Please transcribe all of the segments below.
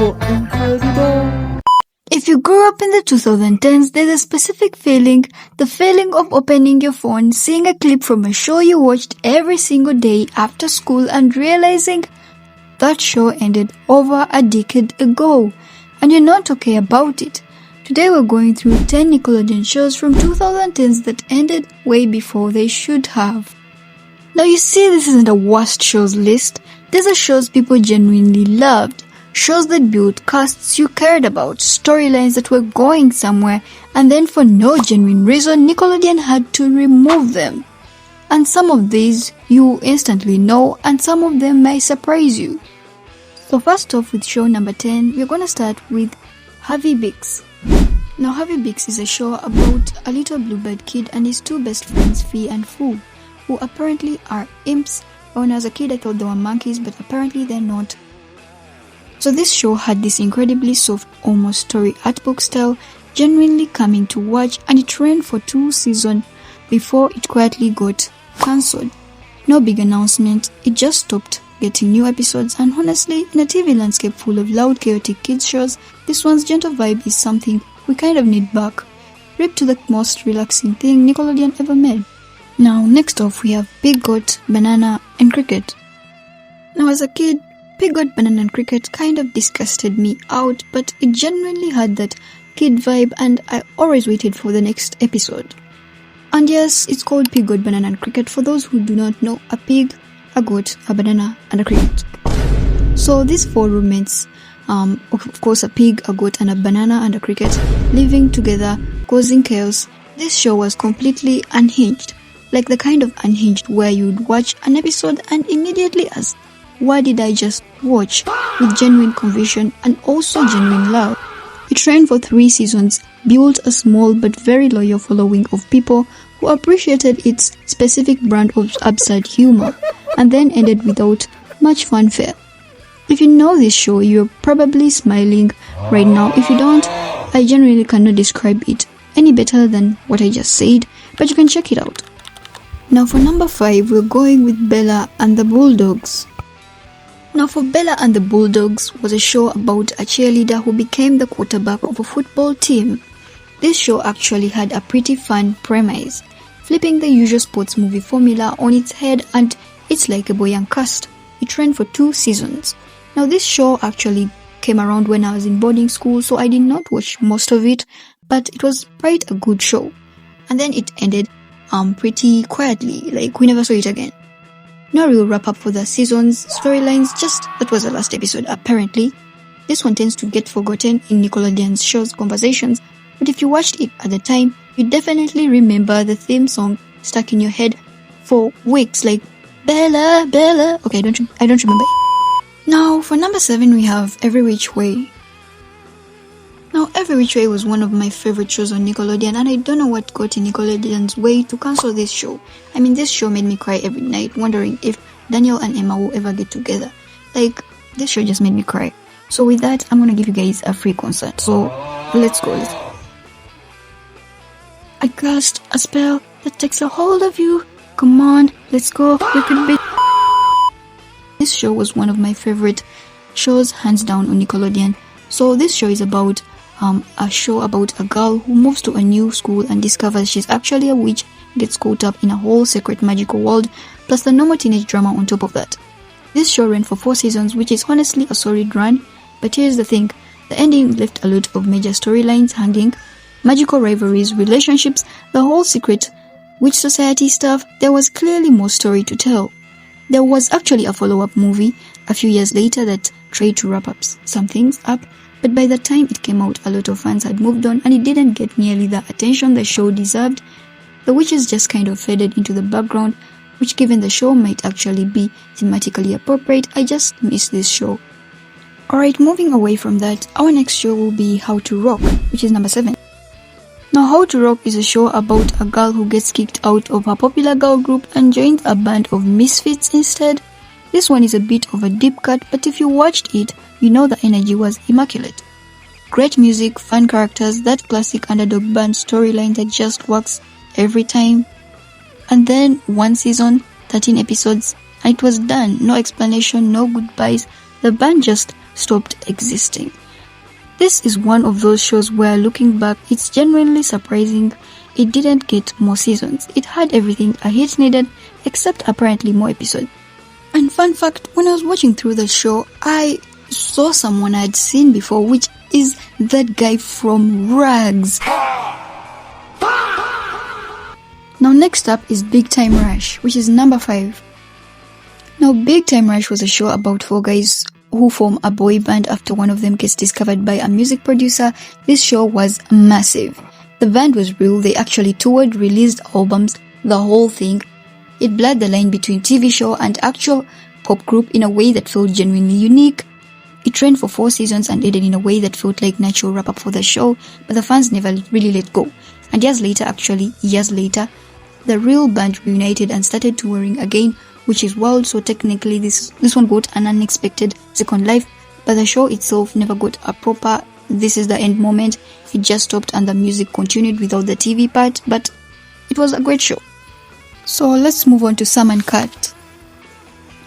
so incredible. If you grew up in the 2010s, there's a specific feeling, the feeling of opening your phone, seeing a clip from a show you watched every single day after school and realizing that show ended over a decade ago, and you're not okay about it. Today we're going through 10 Nickelodeon shows from 2010s that ended way before they should have. Now you see, this isn't a worst shows list. These are shows people genuinely loved. Shows that built casts you cared about, storylines that were going somewhere, and then for no genuine reason, Nickelodeon had to remove them. And some of these you instantly know, and some of them may surprise you. So first off, with show number 10, we're gonna start with Harvey Beaks. Now Harvey Beaks is a show about a little bluebird kid and his two best friends, Fee and Foo, who apparently are imps. When I was a kid I thought they were monkeys, but apparently they're not. So this show had this incredibly soft, almost story art book style, genuinely coming to watch, and it ran for 2 seasons before it quietly got cancelled. No big announcement, it just stopped getting new episodes, and honestly, in a TV landscape full of loud, chaotic kids shows, this one's gentle vibe is something we kind of need back. Rip to the most relaxing thing Nickelodeon ever made. Now next off we have Pig Goat, Banana and Cricket. Now as a kid, Pig Goat, Banana and Cricket kind of disgusted me out, but it genuinely had that kid vibe and I always waited for the next episode. And yes, it's called Pig Goat, Banana and Cricket for those who do not know: a pig, a goat, a banana and a cricket. So these 4 roommates, of course a pig, a goat and a banana and a cricket, living together, causing chaos. This show was completely unhinged, like the kind of unhinged where you'd watch an episode and immediately ask, what did I just watch? With genuine conviction and also genuine love. It ran for 3 seasons, built a small but very loyal following of people who appreciated its specific brand of absurd humor, and then ended without much fanfare. If you know this show, you're probably smiling right now. If you don't, I genuinely cannot describe it any better than what I just said, but you can check it out. Now for number 5, we're going with Bella and the Bulldogs. Now for Bella and the Bulldogs was a show about a cheerleader who became the quarterback of a football team. This show actually had a pretty fun premise, flipping the usual sports movie formula on its head, and it's like a boy and cast. It ran for 2 seasons. Now this show actually came around when I was in boarding school, so I did not watch most of it, but it was quite a good show. And then it ended pretty quietly, like we never saw it again. No real wrap up for the season's storylines, just that was the last episode apparently. This one tends to get forgotten in Nickelodeon's shows conversations, but if you watched it at the time, you definitely remember the theme song stuck in your head for weeks, like Bella, Bella. Okay, I don't remember it. Now for number 7 we have Every Which Way. Now Every Which Way was one of my favorite shows on Nickelodeon, and I don't know what got in Nickelodeon's way to cancel this show. I mean, this show made me cry every night, wondering if Daniel and Emma will ever get together. Like, this show just made me cry. So with that, I'm gonna give you guys a free concert. So let's go. I cast a spell that takes a hold of you. Come on, let's go. We could be. This show was one of my favorite shows, hands down, on Nickelodeon. So this show is about a show about a girl who moves to a new school and discovers she's actually a witch, gets caught up in a whole secret magical world, plus the normal teenage drama on top of that. This show ran for 4 seasons, which is honestly a solid run, but here's the thing, the ending left a lot of major storylines hanging, magical rivalries, relationships, the whole secret witch society stuff. There was clearly more story to tell. There was actually a follow-up movie a few years later that tried to wrap up some things up, but by the time it came out, a lot of fans had moved on and it didn't get nearly the attention the show deserved. The witches just kind of faded into the background, which given the show might actually be thematically appropriate. I just miss this show. Alright, moving away from that, our next show will be How to Rock, which is number 7. Now How to Rock is a show about a girl who gets kicked out of her popular girl group and joins a band of misfits instead. This one is a bit of a deep cut, but if you watched it, you know the energy was immaculate. Great music, fun characters, that classic underdog band storyline that just works every time. And then 1 season, 13 episodes, and it was done. No explanation, no goodbyes. The band just stopped existing. This is one of those shows where, looking back, it's genuinely surprising it didn't get more seasons. It had everything a hit needed, except apparently more episodes. And fun fact, when I was watching through the show, I saw someone I had seen before, which is that guy from Rags. Now next up is Big Time Rush, which is number 5. Now Big Time Rush was a show about 4 guys who form a boy band after one of them gets discovered by a music producer. This show was massive. The band was real, they actually toured, released albums, the whole thing. It blurred the line between TV show and actual pop group in a way that felt genuinely unique. It ran for 4 seasons and ended in a way that felt like natural wrap-up for the show, but the fans never really let go. And years later, the real band reunited and started touring again, which is wild. So technically this one got an unexpected second life, but the show itself never got a proper "this is the end" moment. It just stopped and the music continued without the TV part, but it was a great show. So let's move on to Sam and Cat.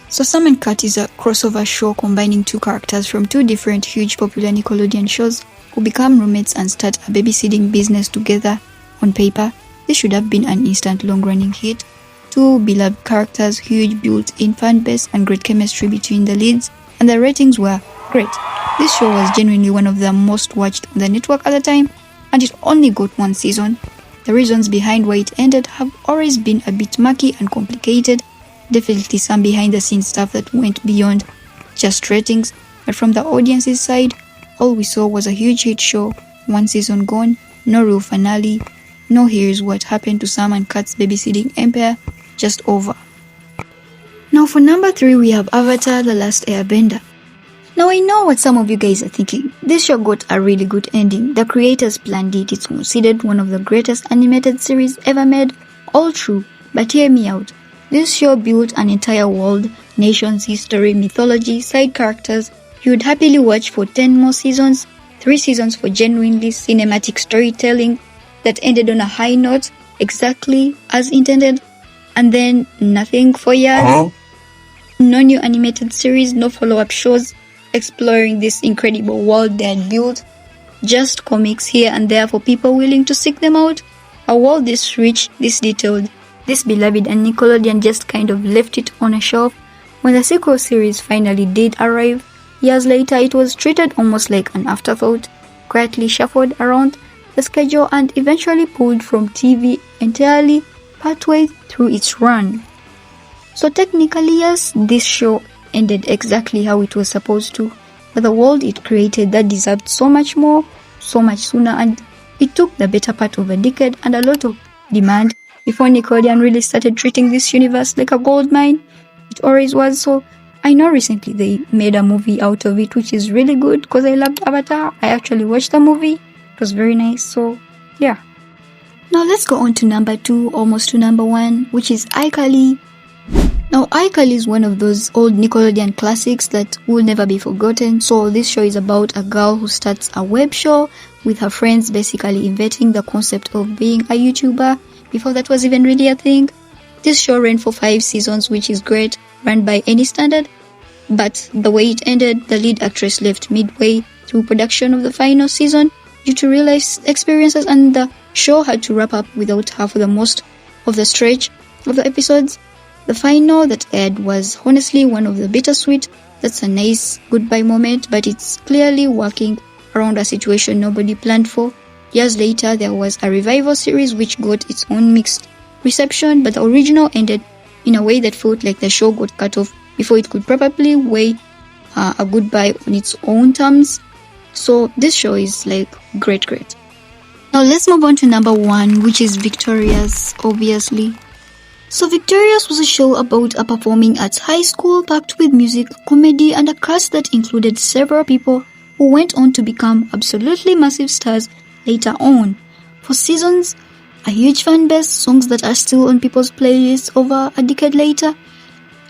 So Sam and Cat is a crossover show combining 2 characters from 2 different huge popular Nickelodeon shows who become roommates and start a babysitting business together. On paper, this should have been an instant long-running hit. 2 beloved characters, huge built-in fan base, and great chemistry between the leads, and the ratings were great. This show was genuinely one of the most watched on the network at the time, and it only got 1 season. The reasons behind why it ended have always been a bit murky and complicated. Definitely some behind-the-scenes stuff that went beyond just ratings, but from the audience's side, all we saw was a huge hit show. 1 season gone, no real finale, no "here's what happened to Sam and Cat's babysitting empire," just over. Now for number 3, we have Avatar: The Last Airbender. Now I know what some of you guys are thinking. This show got a really good ending. The creators planned it. It's considered one of the greatest animated series ever made. All true, but hear me out. This show built an entire world, nations, history, mythology, side characters. You would happily watch for 10 more seasons, 3 seasons for genuinely cinematic storytelling that ended on a high note, exactly as intended, and then nothing for years. No new animated series, no follow-up shows exploring this incredible world they had built. Just comics here and there for people willing to seek them out. A world this rich, this detailed, this beloved, and Nickelodeon just kind of left it on a shelf. When the sequel series finally did arrive, years later, it was treated almost like an afterthought, quietly shuffled around the schedule and eventually pulled from TV entirely partway through its run. So technically, yes, this show ended exactly how it was supposed to, but the world it created that deserved so much more, so much sooner, and it took the better part of a decade and a lot of demand before Nickelodeon really started treating this universe like a gold mine. It always was. So I know recently they made a movie out of it, which is really good because I loved Avatar. I actually watched the movie. It was very nice. So yeah. Now let's go on to number 2, almost to number 1, which is iCarly. Now iCarly is one of those old Nickelodeon classics that will never be forgotten. So this show is about a girl who starts a web show with her friends, basically inventing the concept of being a YouTuber before that was even really a thing. This show ran for 5 seasons, which is great, run by any standard, but the way it ended, the lead actress left midway through production of the final season due to real life experiences, and the show had to wrap up without her for the most of the stretch of the episodes. The final that aired was honestly one of the bittersweet. That's a nice goodbye moment, but it's clearly working around a situation nobody planned for. Years later, there was a revival series which got its own mixed reception, but the original ended in a way that felt like the show got cut off before it could probably weigh a goodbye on its own terms. So this show is like great. Now let's move on to number 1, which is Victorious, obviously. So Victorious was a show about a performing arts high school packed with music, comedy, and a cast that included several people who went on to become absolutely massive stars later on. For seasons, a huge fan base, songs that are still on people's playlists over a decade later,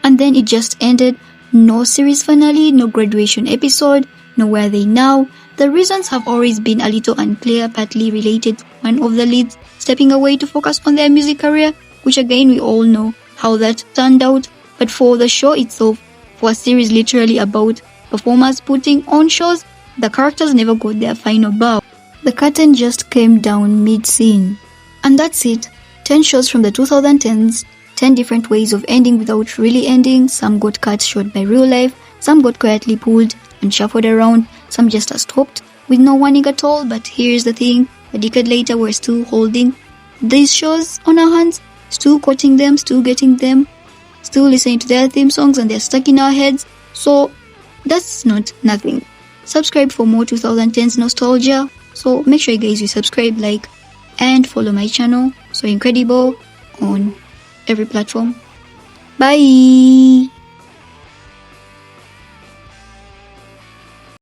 and then it just ended. No series finale, no graduation episode, no where are they now. The reasons have always been a little unclear, partly related to one of the leads stepping away to focus on their music career, which again we all know how that turned out. But for the show itself, for a series literally about performers putting on shows, the characters never got their final bow. The curtain just came down mid-scene. And that's it. 10 shows from the 2010s, 10 different ways of ending without really ending. Some got cut short by real life, some got quietly pulled and shuffled around, some just stopped with no warning at all. But here's the thing, a decade later we're still holding these shows on our hands, still quoting them, still getting them, still listening to their theme songs, and they're stuck in our heads. So that's not nothing. Subscribe for more 2010s nostalgia. So make sure you guys you subscribe, like, and follow my channel, So Incredible, on every platform. Bye!